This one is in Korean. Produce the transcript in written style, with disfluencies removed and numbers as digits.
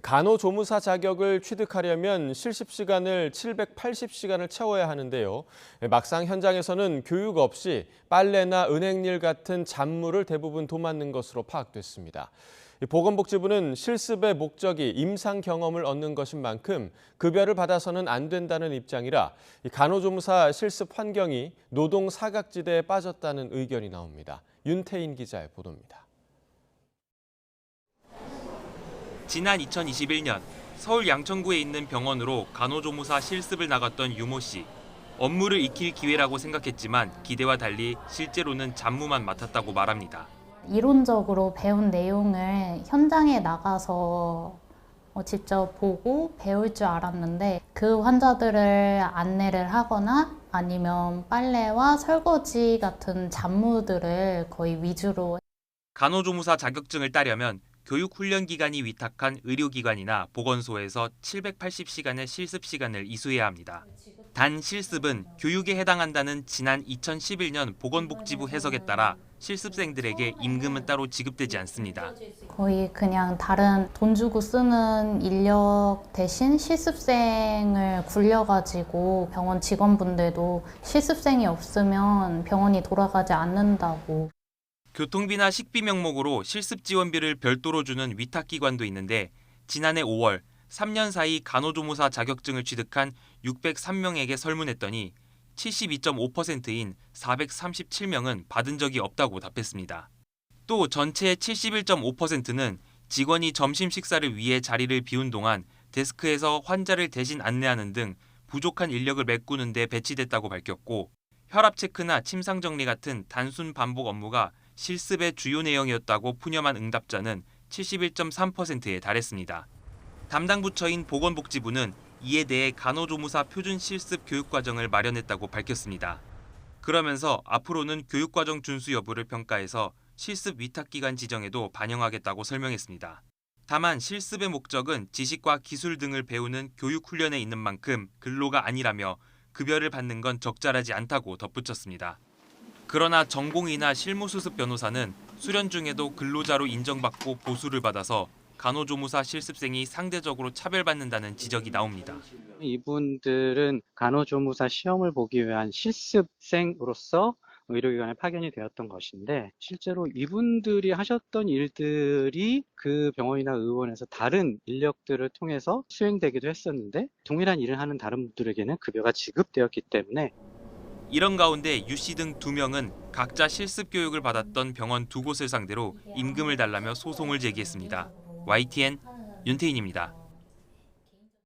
간호조무사 자격을 취득하려면 실습 시간을 780시간을 채워야 하는데요. 막상 현장에서는 교육 없이 빨래나 은행일 같은 잡무를 대부분 도맡는 것으로 파악됐습니다. 보건복지부는 실습의 목적이 임상 경험을 얻는 것인 만큼 급여를 받아서는 안 된다는 입장이라 간호조무사 실습 환경이 노동 사각지대에 빠졌다는 의견이 나옵니다. 윤태인 기자의 보도입니다. 지난 2021년 서울 양천구에 있는 병원으로 간호조무사 실습을 나갔던 유모 씨. 업무를 익힐 기회라고 생각했지만 기대와 달리 실제로는 잡무만 맡았다고 말합니다. 이론적으로 배운 내용을 현장에 나가서 직접 보고 배울 줄 알았는데 그 환자들을 안내를 하거나 아니면 빨래와 설거지 같은 잡무들을 거의 위주로. 간호조무사 자격증을 따려면 교육훈련기관이 위탁한 의료기관이나 보건소에서 780시간의 실습 시간을 이수해야 합니다. 단 실습은 교육에 해당한다는 지난 2011년 보건복지부 해석에 따라 실습생들에게 임금은 따로 지급되지 않습니다. 거의 그냥 다른 돈 주고 쓰는 인력 대신 실습생을 굴려가지고 병원 직원분들도 실습생이 없으면 병원이 돌아가지 않는다고. 교통비나 식비 명목으로 실습 지원비를 별도로 주는 위탁기관도 있는데 지난해 5월 3년 사이 간호조무사 자격증을 취득한 603명에게 설문했더니 72.5%인 437명은 받은 적이 없다고 답했습니다. 또 전체의 71.5%는 직원이 점심 식사를 위해 자리를 비운 동안 데스크에서 환자를 대신 안내하는 등 부족한 인력을 메꾸는 데 배치됐다고 밝혔고 혈압 체크나 침상 정리 같은 단순 반복 업무가 실습의 주요 내용이었다고 푸념한 응답자는 71.3%에 달했습니다. 담당 부처인 보건복지부는 이에 대해 간호조무사 표준 실습 교육과정을 마련했다고 밝혔습니다. 그러면서 앞으로는 교육과정 준수 여부를 평가해서 실습 위탁기관 지정에도 반영하겠다고 설명했습니다. 다만 실습의 목적은 지식과 기술 등을 배우는 교육훈련에 있는 만큼 근로가 아니라며 급여를 받는 건 적절하지 않다고 덧붙였습니다. 그러나 전공의나 실무수습 변호사는 수련 중에도 근로자로 인정받고 보수를 받아서 간호조무사 실습생이 상대적으로 차별받는다는 지적이 나옵니다. 이분들은 간호조무사 시험을 보기 위한 실습생으로서 의료기관에 파견이 되었던 것인데 실제로 이분들이 하셨던 일들이 그 병원이나 의원에서 다른 인력들을 통해서 수행되기도 했었는데 동일한 일을 하는 다른 분들에게는 급여가 지급되었기 때문에 이런 가운데 유 씨 등 2명은 각자 실습 교육을 받았던 병원 2곳을 상대로 임금을 달라며 소송을 제기했습니다. YTN 윤태인입니다.